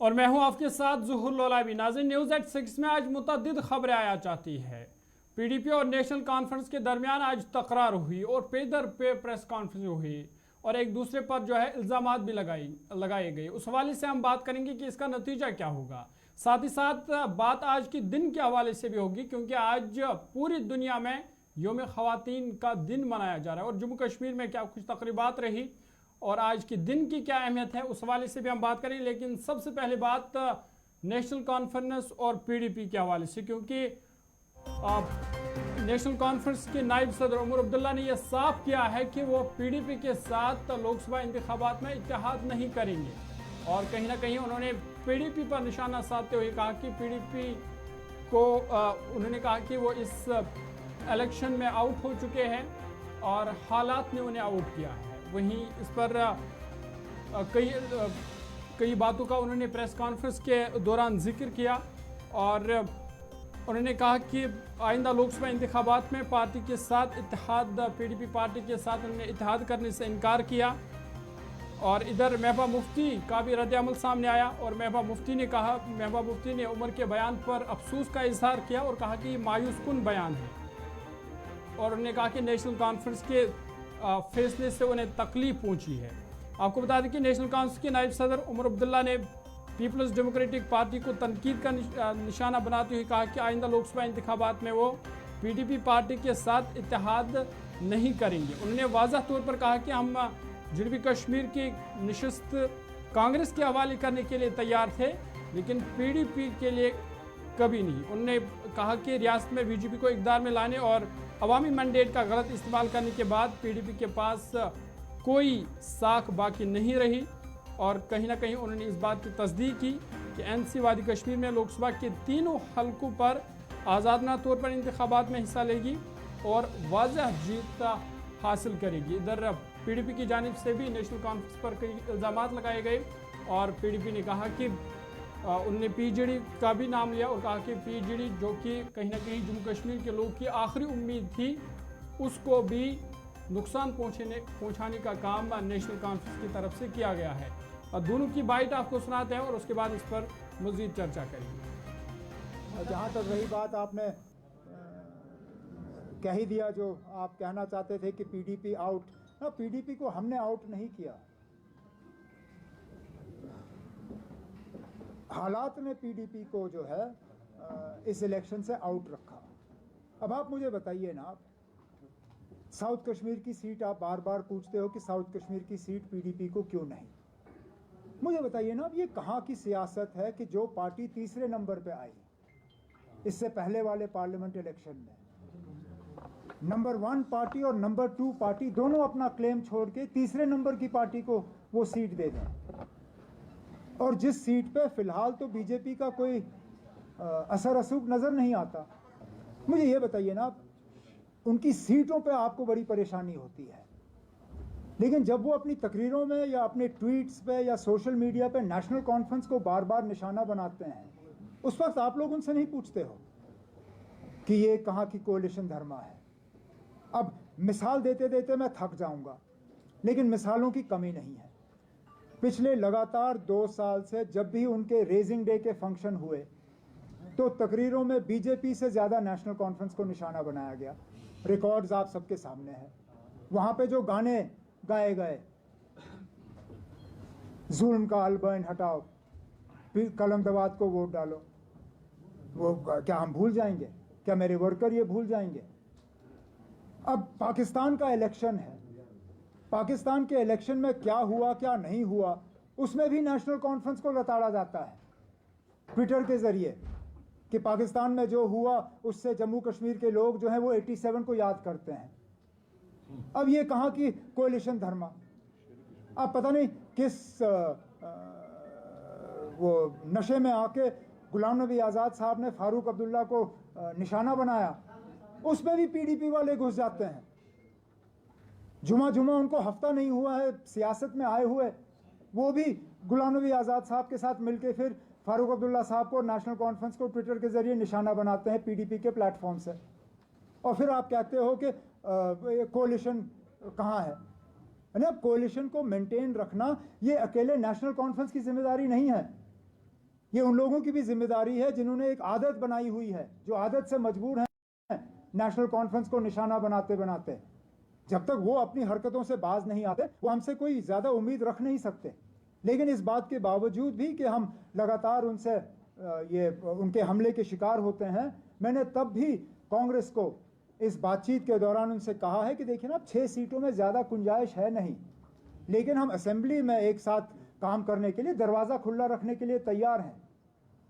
और मैं हूं आपके साथ ज़ुहुर लोलाबी। नाज़रीन, न्यूज़ एट 6 में आज मुतअद्दिद खबरें आया चाहती है। पीडीपी और नेशनल कॉन्फ्रेंस के दरमियान आज तकरार हुई और पे दर पे प्रेस कॉन्फ्रेंस हुई और एक दूसरे पर जो है इल्ज़ामात भी लगाए गए। उस हवाले से हम बात करेंगे कि इसका नतीजा क्या होगा। साथ ही साथ बात आज के दिन के हवाले से भी होगी, क्योंकि आज पूरी दुनिया में यौम ख़वातीन का दिन मनाया जा रहा है और जम्मू कश्मीर में क्या कुछ तकरीबात रही और आज के दिन की क्या अहमियत है, उस हवाले से भी हम बात करें। लेकिन सबसे पहले बात नेशनल कॉन्फ्रेंस और पीडीपी के हवाले से, क्योंकि नेशनल कॉन्फ्रेंस के नायब सदर उमर अब्दुल्ला ने यह साफ किया है कि वो पीडीपी के साथ लोकसभा इंतखाबात में इत्तेहाद नहीं करेंगे और कहीं ना कहीं उन्होंने पीडीपी पर निशाना साधते हुए कहा कि पीडीपी को उन्होंने कहा कि वो इस इलेक्शन में आउट हो चुके हैं और हालात ने उन्हें आउट किया है। वहीं इस पर कई बातों का उन्होंने प्रेस कॉन्फ्रेंस के दौरान जिक्र किया और उन्होंने कहा कि आइंदा लोकसभा इंतखाबात में पार्टी के साथ इत्तेहाद, पीडीपी पार्टी के साथ उन्होंने इत्तेहाद करने से इनकार किया। और इधर महबूबा मुफ्ती का भी रद्द-ए-अमल सामने आया और महबूबा मुफ्ती ने उमर के बयान पर अफसोस का इजहार किया और कहा कि मायूस कुन बयान है और उन्होंने कहा कि नेशनल कॉन्फ्रेंस के फैसले से उन्हें तकलीफ पहुंची है। आपको बता दें कि नेशनल कॉन्फ्रेंस के नायब सदर उमर अब्दुल्ला ने पीपल्स डेमोक्रेटिक पार्टी को तनकीद का निशाना बनाते हुए कहा कि आइंदा लोकसभा इंतखाबात में वो पीडीपी पार्टी के साथ इत्तेहाद नहीं करेंगे। उन्होंने वाज़ह तौर पर कहा कि हम जनूबी कश्मीर की नशिस्त कांग्रेस के हवाले करने के लिए तैयार थे, लेकिन पीडीपी के लिए कभी नहीं। उन्होंने कहा कि रियासत में बीजेपी को इक़्तिदार में लाने और अवामी मैंडेट का गलत इस्तेमाल करने के बाद पीडीपी के पास कोई साख बाकी नहीं रही और कहीं ना कहीं उन्होंने इस बात की तस्दीक की कि एनसी वादी कश्मीर में लोकसभा के तीनों हलकों पर आज़ादना तौर पर इंतखाबात में हिस्सा लेगी और वाज़ह जीत हासिल करेगी। इधर पीडीपी की जानिब से भी नेशनल कॉन्फ्रेंस पर कई इल्ज़ामात लगाए गए और पीडीपी ने कहा कि उनने पीजेडी का भी नाम लिया और कहा कि पीजेडी जो कि कहीं ना कहीं जम्मू कश्मीर के लोग की आखिरी उम्मीद थी, उसको भी नुकसान पहुंचाने का काम नेशनल कॉन्फ्रेंस की तरफ से किया गया है। और दोनों की बाइट आपको सुनाते हैं और उसके बाद इस पर मज़ीद चर्चा करेंगे। जहाँ तक रही बात, आपने कह ही दिया जो आप कहना चाहते थे कि पीडीपी आउट। ना, पीडीपी को हमने आउट नहीं किया, हालात ने पीडीपी को जो है इस इलेक्शन से आउट रखा। अब आप मुझे बताइए ना, साउथ कश्मीर की सीट आप बार बार पूछते हो कि साउथ कश्मीर की सीट पीडीपी को क्यों नहीं। मुझे बताइए ना, अब ये कहाँ की सियासत है कि जो पार्टी तीसरे नंबर पे आई इससे पहले वाले पार्लियामेंट इलेक्शन में, नंबर 1 पार्टी और नंबर 2 पार्टी दोनों अपना क्लेम छोड़ के तीसरे नंबर की पार्टी को वो सीट दे दें, और जिस सीट पे फिलहाल तो बीजेपी का कोई असर रसूख नज़र नहीं आता। मुझे ये बताइए ना, उनकी सीटों पे आपको बड़ी परेशानी होती है, लेकिन जब वो अपनी तकरीरों में या अपने ट्वीट्स पे या सोशल मीडिया पे नेशनल कॉन्फ्रेंस को बार बार निशाना बनाते हैं, उस वक्त आप लोग उनसे नहीं पूछते हो कि ये कहाँ की कोalition धर्मा है। अब मिसाल देते देते मैं थक जाऊंगा, लेकिन मिसालों की कमी नहीं है। पिछले लगातार 2 साल से जब भी उनके रेजिंग डे के फंक्शन हुए तो तकरीरों में बीजेपी से ज़्यादा नेशनल कॉन्फ्रेंस को निशाना बनाया गया। रिकॉर्ड्स आप सबके सामने हैं। वहाँ पे जो गाने गाए गए, जुल्म का अलबैन हटाओ, कलमदवाद को वोट डालो, वो क्या हम भूल जाएंगे? क्या मेरे वर्कर ये भूल जाएंगे? अब पाकिस्तान का इलेक्शन है, पाकिस्तान के इलेक्शन में क्या हुआ क्या नहीं हुआ उसमें भी नेशनल कॉन्फ्रेंस को लताड़ा जाता है ट्विटर के जरिए कि पाकिस्तान में जो हुआ उससे जम्मू कश्मीर के लोग जो हैं वो 87 को याद करते हैं। अब ये कहाँ की कोalition धर्मा? अब पता नहीं किस वो नशे में आके गुलाम नबी आज़ाद साहब ने फारूक अब्दुल्ला को निशाना बनाया, उसमें भी पीडीपी वाले घुस जाते हैं। जुमा उनको हफ्ता नहीं हुआ है सियासत में आए हुए, वो भी गुलाम नबी आज़ाद साहब के साथ मिलके फिर फारूक अब्दुल्ला साहब को, नेशनल कॉन्फ्रेंस को ट्विटर के जरिए निशाना बनाते हैं पीडीपी के प्लेटफॉर्म से। और फिर आप कहते हो कि कोalition कहाँ है? अब कोalition को मेंटेन रखना ये अकेले नेशनल कॉन्फ्रेंस की जिम्मेदारी नहीं है, ये उन लोगों की भी जिम्मेदारी है जिन्होंने एक आदत बनाई हुई है, जो आदत से मजबूर हैं नेशनल कॉन्फ्रेंस को निशाना बनाते बनाते। जब तक वो अपनी हरकतों से बाज नहीं आते, वो हमसे कोई ज़्यादा उम्मीद रख नहीं सकते। लेकिन इस बात के बावजूद भी कि हम लगातार उनसे उनके हमले के शिकार होते हैं, मैंने तब भी कांग्रेस को इस बातचीत के दौरान उनसे कहा है कि देखिए ना, 6 सीटों में ज़्यादा गुंजाइश है नहीं, लेकिन हम असेंबली में एक साथ काम करने के लिए दरवाज़ा खुला रखने के लिए तैयार हैं,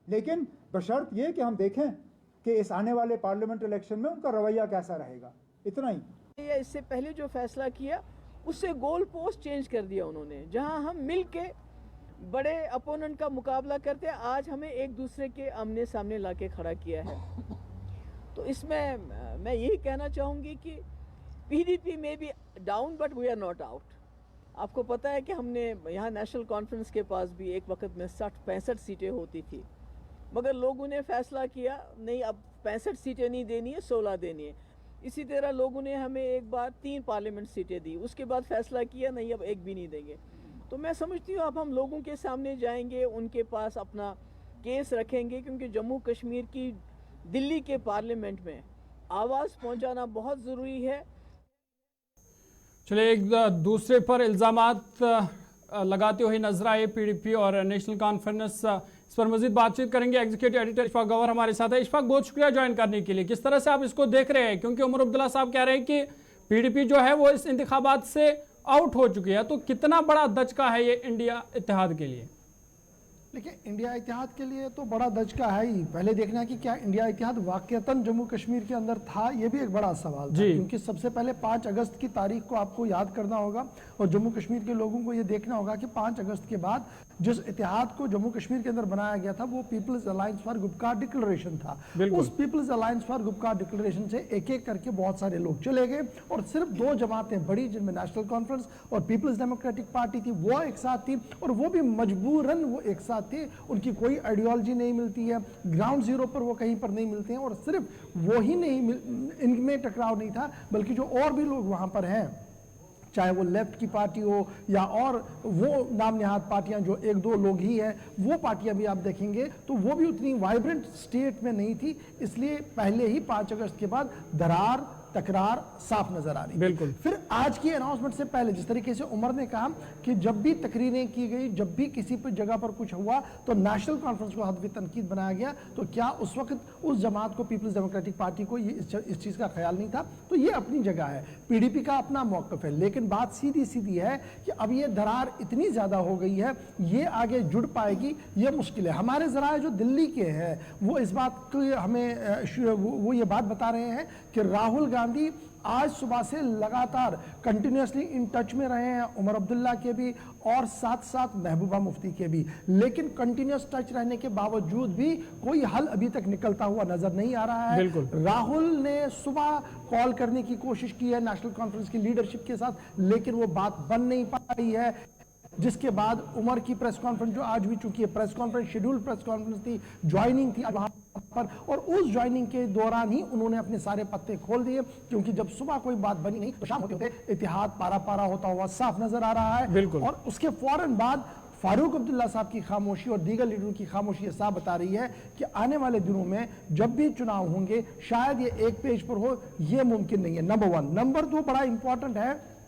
लेकिन बशर्त ये कि हम देखें कि इस आने वाले पार्लियामेंट इलेक्शन में उनका रवैया कैसा रहेगा। इतना ही। इससे पहले जो फैसला किया उससे गोल पोस्ट चेंज कर दिया उन्होंने। जहां हम मिल के बड़े अपोनेंट का मुकाबला करते हैं, आज हमें एक दूसरे के आमने सामने लाके खड़ा किया है। तो इसमें मैं यही कहना चाहूँगी कि पीडीपी में भी down but we are not out. आपको पता है कि हमने यहाँ नेशनल कॉन्फ्रेंस के पास भी एक वक्त में 60-65 सीटें होती थी, मगर लोगों ने फैसला किया नहीं, अब 65 सीटें नहीं देनी है, 16 देनी है। इसी तरह लोगों ने हमें एक बार 3 पार्लियामेंट सीटें दी, उसके बाद फैसला किया नहीं, अब एक भी नहीं देंगे। तो मैं समझती हूँ अब हम लोगों के सामने जाएंगे, उनके पास अपना केस रखेंगे, क्योंकि जम्मू कश्मीर की दिल्ली के पार्लियामेंट में आवाज़ पहुँचाना बहुत ज़रूरी है। चलिए, एक दूसरे पर इल्ज़ामात लगाते हुए नजर आए पीडीपी और नेशनल कॉन्फ्रेंस। इस पर मजीद बातचीत करेंगे। एग्जीक्यूटिव एडिटर इशफाक गवर हमारे साथ है। इशफाक, बहुत शुक्रिया ज्वाइन करने के लिए। किस तरह से आप इसको देख रहे हैं, क्योंकि उमर अब्दुल्ला साहब कह रहे हैं कि पीडीपी जो है वो इस इंतखाबात से आउट हो चुकी है, तो कितना बड़ा दचका है ये इंडिया इत्तेहाद के लिए? देखिए, इंडिया इत्तेहाद के लिए तो बड़ा दचका है ही। पहले देखना है कि क्या इंडिया इत्तेहाद वाकईतन जम्मू कश्मीर के अंदर था, ये भी एक बड़ा सवाल था। क्योंकि सबसे पहले 5 अगस्त की तारीख को आपको याद करना होगा और जम्मू कश्मीर के लोगों को ये देखना होगा कि 5 अगस्त के बाद जिस इत्तेहाद को जम्मू कश्मीर के अंदर बनाया गया था वो People's Alliance for Gupkar Declaration था। उस People's Alliance for Gupkar Declaration से एक एक करके बहुत सारे लोग चले गए और सिर्फ 2 जमातें बड़ी, जिनमें नेशनल कॉन्फ्रेंस और पीपल्स डेमोक्रेटिक पार्टी थी, वो एक साथ थी, और वो भी मजबूरन वो एक साथ थे। उनकी कोई आइडियोलॉजी नहीं मिलती है, ग्राउंड जीरो पर वो कहीं पर नहीं मिलते हैं, और सिर्फ वो ही नहीं, इनमें टकराव नहीं था, बल्कि जो और भी लोग वहां पर हैं, चाहे वो लेफ्ट की पार्टी हो या और वो नाम निहाद पार्टियां जो 1-2 लोग ही हैं, वो पार्टियां भी आप देखेंगे तो वो भी उतनी वाइब्रेंट स्टेट में नहीं थी। इसलिए पहले ही 5 अगस्त के बाद दरार, तकरार साफ नजर आ रही। बिल्कुल। फिर आज की अनाउंसमेंट से पहले जिस तरीके से उमर ने कहा कि जब भी तकरीरें की गई, जब भी किसी पर जगह पर कुछ हुआ तो नेशनल कॉन्फ्रेंस को हदफ तनकीद बनाया गया, तो क्या उस वक्त उस जमात को, पीपल्स डेमोक्रेटिक पार्टी को इस चीज का ख्याल नहीं था? तो ये अपनी जगह है, पीडीपी का अपना मौकफ है। लेकिन बात सीधी सीधी है कि अब ये दरार इतनी ज्यादा हो गई है, ये आगे जुड़ पाएगी, ये मुश्किल है। हमारे जराए जो दिल्ली के हैं वो इस बात को हमें वो ये बात बता रहे हैं कि राहुल गांधी आज सुबह से लगातार कंटिन्यूसली इन टच में रहे हैं, उमर अब्दुल्ला के भी और साथ साथ महबूबा मुफ्ती के भी। लेकिन कंटिन्यूस टच रहने के बावजूद भी कोई हल अभी तक निकलता हुआ नजर नहीं आ रहा है। राहुल ने सुबह कॉल करने की कोशिश की है नेशनल कॉन्फ्रेंस की लीडरशिप के साथ, लेकिन वो बात बन नहीं पाई है, जिसके बाद उमर की प्रेस कॉन्फ्रेंस जो आज भी, चूंकि press conference scheduled press conference थी, ज्वाइनिंग थी वहां पर, और उस ज्वाइनिंग के दौरान ही उन्होंने अपने सारे पत्ते खोल दिए, क्योंकि जब सुबह कोई बात बनी नहीं तो शाम होते होते इत्तेहाद पारा पारा होता हुआ साफ नजर आ रहा है। और उसके फौरन बाद फारूक अब्दुल्ला साहब की खामोशी और दीगर लीडरों की खामोशी ये साफ बता रही है कि आने वाले दिनों में जब भी चुनाव होंगे शायद ये एक पेज पर हो, ये मुमकिन नहीं है। नंबर 1। नंबर 2 बड़ा इंपॉर्टेंट है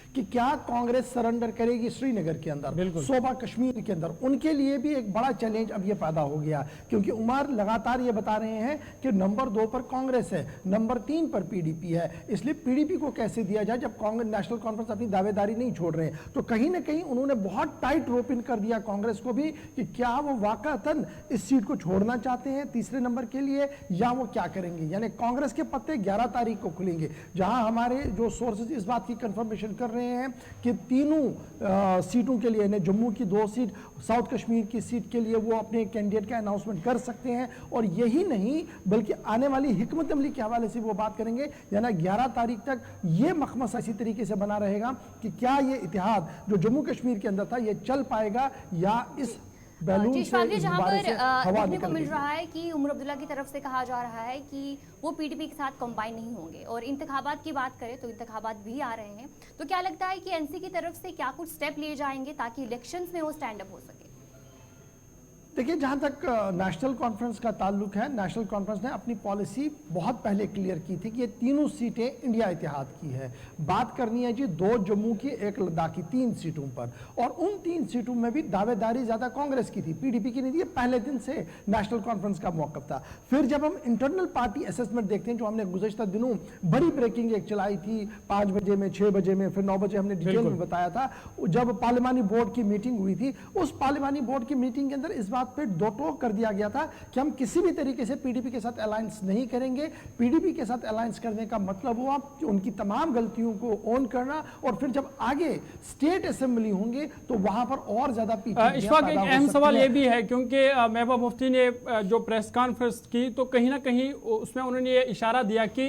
कि क्या कांग्रेस सरेंडर करेगी श्रीनगर के अंदर, सोबा कश्मीर के अंदर। उनके लिए भी एक बड़ा चैलेंज अब ये पैदा हो गया, क्योंकि उमर लगातार ये बता रहे हैं कि नंबर 2 पर कांग्रेस है, नंबर 3 पर पीडीपी है। इसलिए पीडीपी को कैसे दिया जाए जब कांग्रेस, नेशनल कॉन्फ्रेंस अपनी दावेदारी नहीं छोड़ रहे हैं? तो कहीं ना कहीं उन्होंने बहुत टाइट रोप इन कर दिया कांग्रेस को भी कि क्या वो वाकईतन इस सीट को छोड़ना चाहते हैं तीसरे नंबर के लिए, या वो क्या करेंगे। यानी कांग्रेस के पत्ते 11 तारीख को खुलेंगे, जहां हमारे जो सोर्सेज इस बात की कंफर्मेशन कर रहे हैं कि तीनों सीटों के लिए, जम्मू की 2 सीट, साउथ कश्मीर की सीट के लिए वो अपने कैंडिडेट का अनाउंसमेंट कर सकते हैं। और यही नहीं बल्कि आने वाली हिकमत अमली के हवाले से वो बात करेंगे, यानी 11 तारीख तक ये मखमसा इसी तरीके से बना रहेगा कि क्या ये इत्तेहाद जो जम्मू कश्मीर के अंदर था ये चल पाएगा या इस जहाँ पर देखने को मिल रहा है कि उमर अब्दुल्ला की तरफ से कहा जा रहा है कि वो पीडीपी के साथ कंबाइन नहीं होंगे। और इंतखाबात की बात करें तो इंतखाबात भी आ रहे हैं, तो क्या लगता है कि एनसी की तरफ से क्या कुछ स्टेप लिए जाएंगे ताकि इलेक्शंस में वो स्टैंड अप हो सके? देखिए, जहां तक नेशनल कॉन्फ्रेंस का ताल्लुक है, नेशनल कॉन्फ्रेंस ने अपनी पॉलिसी बहुत पहले क्लियर की थी कि ये तीनों सीटें इंडिया इतिहाद की है। बात करनी है जी 2 जम्मू की, 1 लद्दाख की, 3 सीटों पर, और उन 3 सीटों में भी दावेदारी ज्यादा कांग्रेस की थी, पीडीपी की नहीं थी। पहले दिन से नेशनल कॉन्फ्रेंस का मौकफ था। फिर जब हम इंटरनल पार्टी असेसमेंट देखते हैं, जो हमने गुज़श्ता दिनों बड़ी ब्रेकिंग एक चलाई थी, 5 बजे में, 6 बजे में, फिर 9 बजे हमने डिटेल में बताया था, जब पार्लिमानी बोर्ड की मीटिंग हुई थी। उस पार्लिमानी बोर्ड की मीटिंग के अंदर इस बात पे दो टोक कर दिया गया था कि हम किसी भी तरीके से पीडीपी के साथ अलायंस नहीं करेंगे। पीडीपी के साथ अलायंस करने का मतलब हुआ कि उनकी तमाम गलतियों को ओन करना, और फिर जब आगे स्टेट असेंबली होंगे तो वहां पर और ज्यादा पीछे। इशफाक, एक अहम सवाल ये भी है, क्योंकि महबूबा मुफ्ती ने जो प्रेस कॉन्फ्रेंस की तो कहीं ना कहीं उसमें उन्होंने ये इशारा दिया कि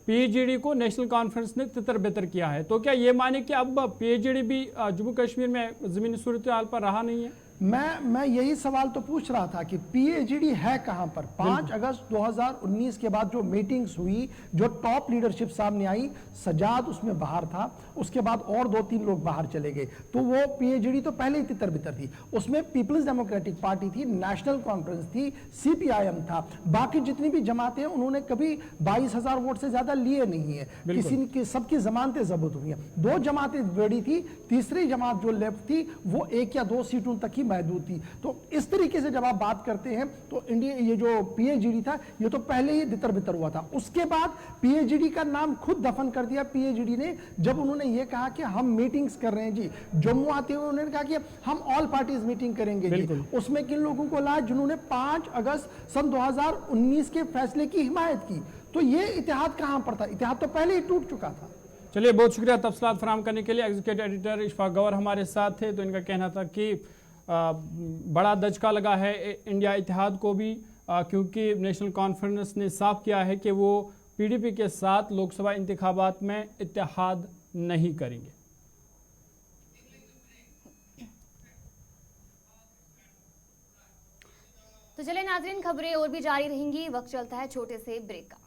पीएचडी को नेशनल कॉन्फ्रेंस ने तितर बितर किया है। तो क्या ये माने कि अब पीएचडी भी जम्मू कश्मीर में जमीनी सूरत हाल पर रहा नहीं है? मैं यही सवाल तो पूछ रहा था कि पीएचडी है कहां पर। 5 अगस्त 2019 के बाद जो मीटिंग्स हुई, जो टॉप लीडरशिप सामने आई, सजाद उसमें बाहर था, उसके बाद और 2-3 लोग बाहर चले गए, तो वो पीएचडी तो पहले ही तितर बितर थी। उसमें पीपल्स डेमोक्रेटिक पार्टी थी, नेशनल कॉन्फ्रेंस थी, सीपीआईएम था, बाकी जितनी भी जमातें हैं उन्होंने कभी 22,000 वोट से ज्यादा लिए नहीं है, किसी की सबकी जमानतें जब्त हुई हैं। 2 जमातें बड़ी थी, तीसरी जमात जो लेफ्ट थी वो 1 या 2 सीटों तक ही महदूद थी। तो इस तरीके से जब आप बात करते हैं तो इंडिया, ये जो पीएचडी था ये तो पहले ही तितर बितर हुआ था। उसके बाद पीएचडी का नाम खुद दफन कर दिया पीएचडी ने, जब उन्होंने ये कहा कि हम मीटिंग्स कर रहे हैं जी। जम्मू आते हुए उन्होंने कहा कि हम ऑल पार्टीज मीटिंग करेंगे जी। उसमें किन लोगों को लाया? जिन्होंने 5 अगस्त सन 2019 के फैसले की हिमायत की। तो ये इतिहाद कहां पर था? इतिहाद तो पहले ही टूट चुका था। चलिए, बहुत शुक्रिया तफसीलात फराहम करने के लिए। एग्जीक्यूटिव एडिटर इशफाक गवर हमारे साथ थे, तो इनका कहना था कि बड़ा दचका लगा है इंडिया इतिहाद को भी, क्योंकि नेशनल कॉन्फ्रेंस ने साफ किया है कि वो पीडीपी के साथ लोकसभा इंतखाबात में इत्तेहाद नहीं करेंगे। तो चले नाजरीन, खबरें और भी जारी रहेंगी, वक्त चलता है छोटे से ब्रेक का।